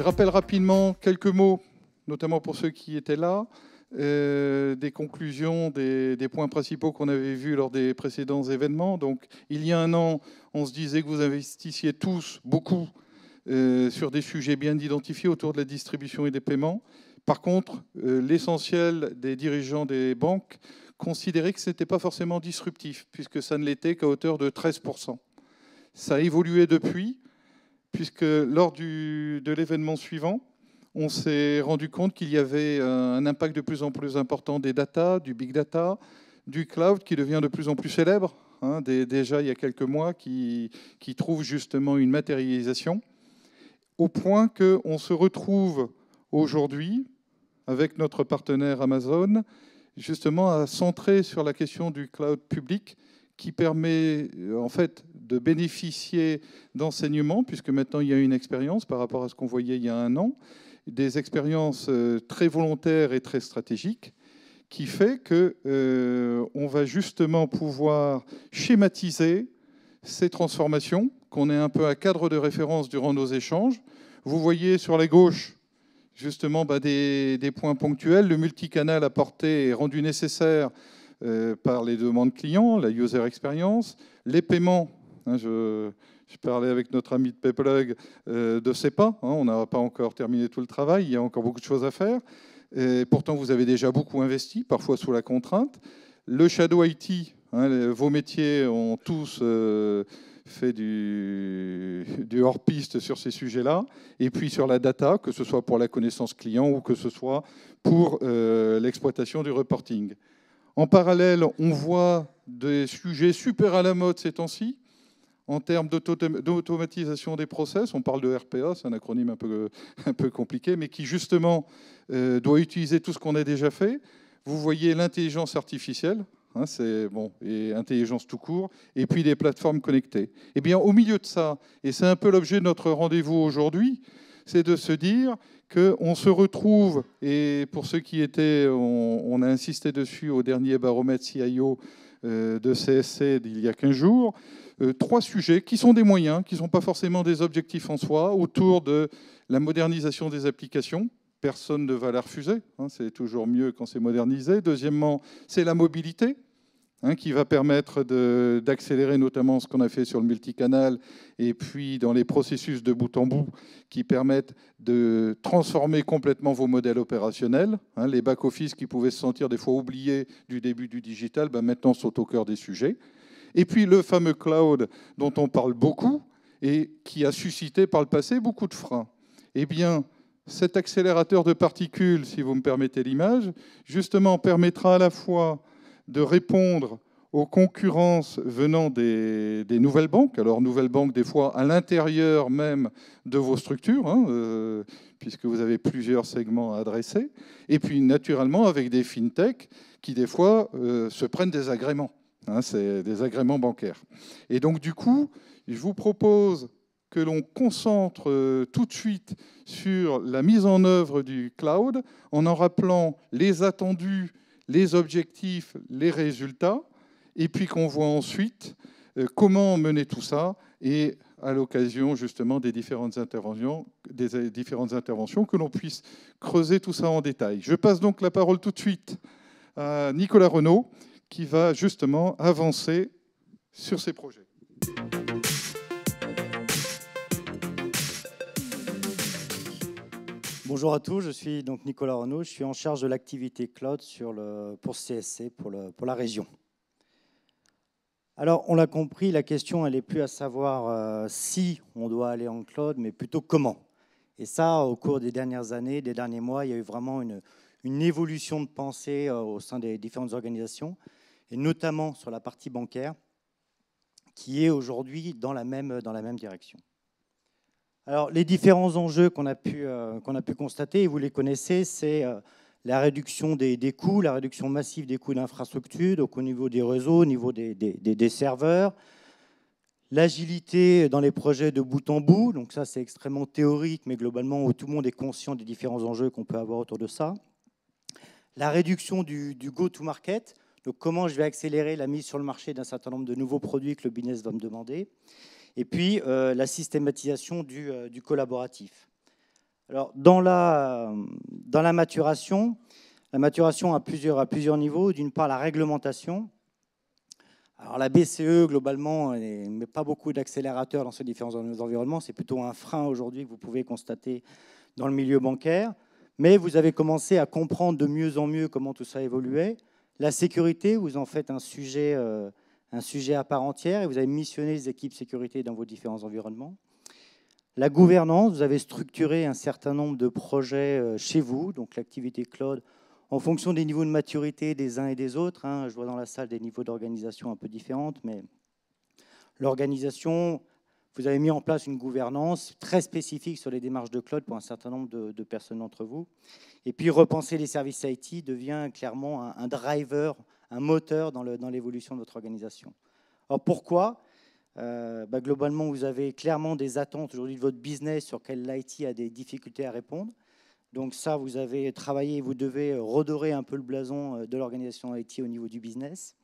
rappelle rapidement quelques mots, notamment pour ceux qui étaient là, des conclusions, des points principaux qu'on avait vus lors des précédents événements. Donc, il y a un an, on se disait que vous investissiez tous beaucoup sur des sujets bien identifiés autour de la distribution et des paiements. Par contre, l'essentiel des dirigeants des banques considérait que ce n'était pas forcément disruptif, puisque ça ne l'était qu'à hauteur de 13%. Ça a évolué depuis, puisque lors de l'événement suivant, on s'est rendu compte qu'il y avait un impact de plus en plus important des data, du big data, du cloud qui devient de plus en plus célèbre, hein, déjà il y a quelques mois, qui trouve justement une matérialisation, au point qu'on se retrouve aujourd'hui, avec notre partenaire Amazon, justement à centrer sur la question du cloud public, qui permet en fait de bénéficier d'enseignements, puisque maintenant il y a une expérience par rapport à ce qu'on voyait il y a un an, des expériences très volontaires et très stratégiques, qui fait qu'on va justement pouvoir schématiser ces transformations, qu'on est un peu à cadre de référence durant nos échanges. Vous voyez sur la gauche justement des points ponctuels. Le multicanal apporté est rendu nécessaire par les demandes clients, la user experience, les paiements. Je parlais avec notre ami de Payplug de SEPA. On n'a pas encore terminé tout le travail, il y a encore beaucoup de choses à faire. Et pourtant, vous avez déjà beaucoup investi, parfois sous la contrainte. Le Shadow IT, vos métiers ont tous fait du hors-piste sur ces sujets-là. Et puis sur la data, que ce soit pour la connaissance client ou que ce soit pour l'exploitation du reporting. En parallèle, on voit des sujets super à la mode ces temps-ci, en termes d'automatisation des process. On parle de RPA, c'est un acronyme un peu compliqué, mais qui justement doit utiliser tout ce qu'on a déjà fait. Vous voyez l'intelligence artificielle, c'est bon, et intelligence tout court, et puis des plateformes connectées. Eh bien, au milieu de ça, et c'est un peu l'objet de notre rendez-vous aujourd'hui, c'est de se dire qu'on se retrouve, et pour ceux qui étaient, on a insisté dessus au dernier baromètre CIO de CSC d'il y a 15 jours, 3 sujets qui sont des moyens, qui ne sont pas forcément des objectifs en soi, autour de la modernisation des applications. Personne ne va la refuser, c'est toujours mieux quand c'est modernisé. Deuxièmement, c'est la mobilité, qui va permettre d'accélérer notamment ce qu'on a fait sur le multicanal et puis dans les processus de bout en bout qui permettent de transformer complètement vos modèles opérationnels. Les back-office qui pouvaient se sentir des fois oubliés du début du digital, maintenant sont au cœur des sujets. Et puis le fameux cloud dont on parle beaucoup et qui a suscité par le passé beaucoup de freins. Eh bien, cet accélérateur de particules, si vous me permettez l'image, justement permettra à la fois de répondre aux concurrences venant des nouvelles banques. Alors, nouvelles banques, des fois, à l'intérieur même de vos structures, puisque vous avez plusieurs segments à adresser. Et puis, naturellement, avec des fintechs qui, des fois, se prennent des agréments. C'est des agréments bancaires. Et donc, du coup, je vous propose que l'on concentre tout de suite sur la mise en œuvre du cloud, en rappelant les attendus, les objectifs, les résultats, et puis qu'on voit ensuite comment mener tout ça, et à l'occasion justement des différentes interventions, que l'on puisse creuser tout ça en détail. Je passe donc la parole tout de suite à Nicolas Renaud, qui va justement avancer sur ces projets. Bonjour à tous, je suis donc Nicolas Renaud, je suis en charge de l'activité cloud pour CSC, pour la région. Alors, on l'a compris, la question, elle n'est plus à savoir si on doit aller en cloud, mais plutôt comment. Et ça, au cours des dernières années, des derniers mois, il y a eu vraiment une évolution de pensée au sein des différentes organisations, et notamment sur la partie bancaire, qui est aujourd'hui dans la même direction. Alors, les différents enjeux qu'on a pu constater, et vous les connaissez, c'est la réduction des coûts, la réduction massive des coûts d'infrastructure, donc au niveau des réseaux, au niveau des serveurs, l'agilité dans les projets de bout en bout, donc ça c'est extrêmement théorique, mais globalement où tout le monde est conscient des différents enjeux qu'on peut avoir autour de ça. La réduction du go-to-market, donc comment je vais accélérer la mise sur le marché d'un certain nombre de nouveaux produits que le business va me demander. Et puis la systématisation du collaboratif. Alors, dans la maturation à plusieurs niveaux. D'une part, la réglementation. Alors, la BCE, globalement, ne met pas beaucoup d'accélérateurs dans ces différents environnements. C'est plutôt un frein aujourd'hui que vous pouvez constater dans le milieu bancaire. Mais vous avez commencé à comprendre de mieux en mieux comment tout ça évoluait. La sécurité, vous en faites un sujet à part entière et vous avez missionné les équipes sécurité dans vos différents environnements. La gouvernance, vous avez structuré un certain nombre de projets chez vous, donc l'activité cloud, en fonction des niveaux de maturité des uns et des autres. Je vois dans la salle des niveaux d'organisation un peu différents, mais l'organisation, vous avez mis en place une gouvernance très spécifique sur les démarches de cloud pour un certain nombre de personnes d'entre vous. Et puis, repenser les services IT devient clairement un driver, un moteur dans l'évolution de votre organisation. Alors, pourquoi ? Globalement, vous avez clairement des attentes aujourd'hui de votre business sur lequel l'IT a des difficultés à répondre. Donc ça, vous avez travaillé, vous devez redorer un peu le blason de l'organisation IT au niveau du business.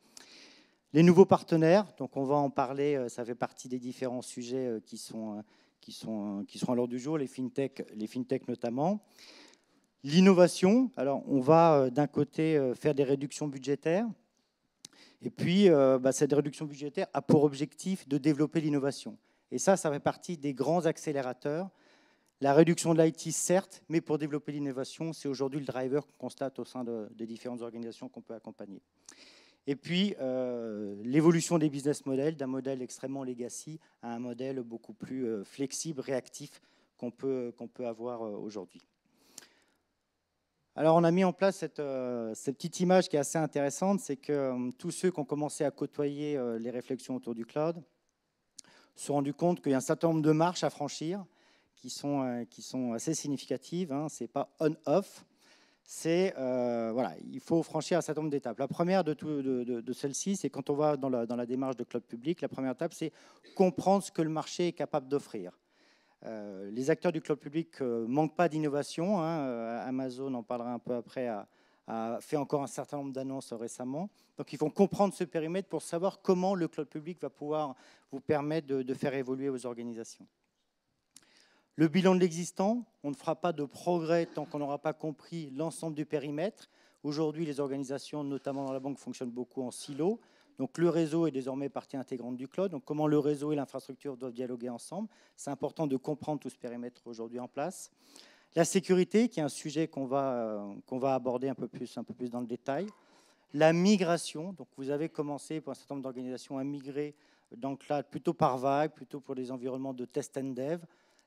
Les nouveaux partenaires, donc on va en parler, ça fait partie des différents sujets qui sont à l'ordre du jour, les fintech notamment. L'innovation, alors on va d'un côté faire des réductions budgétaires, et puis cette réduction budgétaire a pour objectif de développer l'innovation. Et ça fait partie des grands accélérateurs. La réduction de l'IT, certes, mais pour développer l'innovation, c'est aujourd'hui le driver qu'on constate au sein des différentes organisations qu'on peut accompagner. Et puis, l'évolution des business models, d'un modèle extrêmement legacy à un modèle beaucoup plus flexible, réactif qu'on peut avoir aujourd'hui. Alors, on a mis en place cette petite image qui est assez intéressante, c'est que tous ceux qui ont commencé à côtoyer les réflexions autour du cloud se sont rendus compte qu'il y a un certain nombre de marches à franchir qui sont assez significatives. Ce n'est pas on-off, c'est il faut franchir un certain nombre d'étapes. La première de celle-ci, c'est quand on va dans la démarche de cloud public, la première étape, c'est comprendre ce que le marché est capable d'offrir. Les acteurs du cloud public ne manquent pas d'innovation. Amazon, en parlera un peu après, a fait encore un certain nombre d'annonces récemment. Donc, ils vont comprendre ce périmètre pour savoir comment le cloud public va pouvoir vous permettre de faire évoluer vos organisations. Le bilan de l'existant, on ne fera pas de progrès tant qu'on n'aura pas compris l'ensemble du périmètre. Aujourd'hui, les organisations, notamment dans la banque, fonctionnent beaucoup en silo. Donc le réseau est désormais partie intégrante du cloud. Donc comment le réseau et l'infrastructure doivent dialoguer ensemble. C'est important de comprendre tout ce périmètre aujourd'hui en place. La sécurité, qui est un sujet qu'on va aborder un peu plus dans le détail. La migration, donc vous avez commencé pour un certain nombre d'organisations à migrer dans le cloud plutôt par vague, plutôt pour des environnements de test and dev.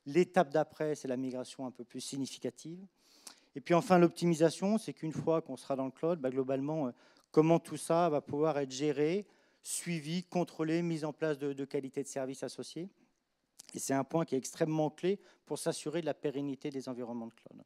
L'étape d'après, c'est la migration un peu plus significative. Et puis enfin, l'optimisation, c'est qu'une fois qu'on sera dans le cloud, globalement, comment tout ça va pouvoir être géré, suivi, contrôlé, mis en place de qualité de service associée. Et c'est un point qui est extrêmement clé pour s'assurer de la pérennité des environnements de cloud.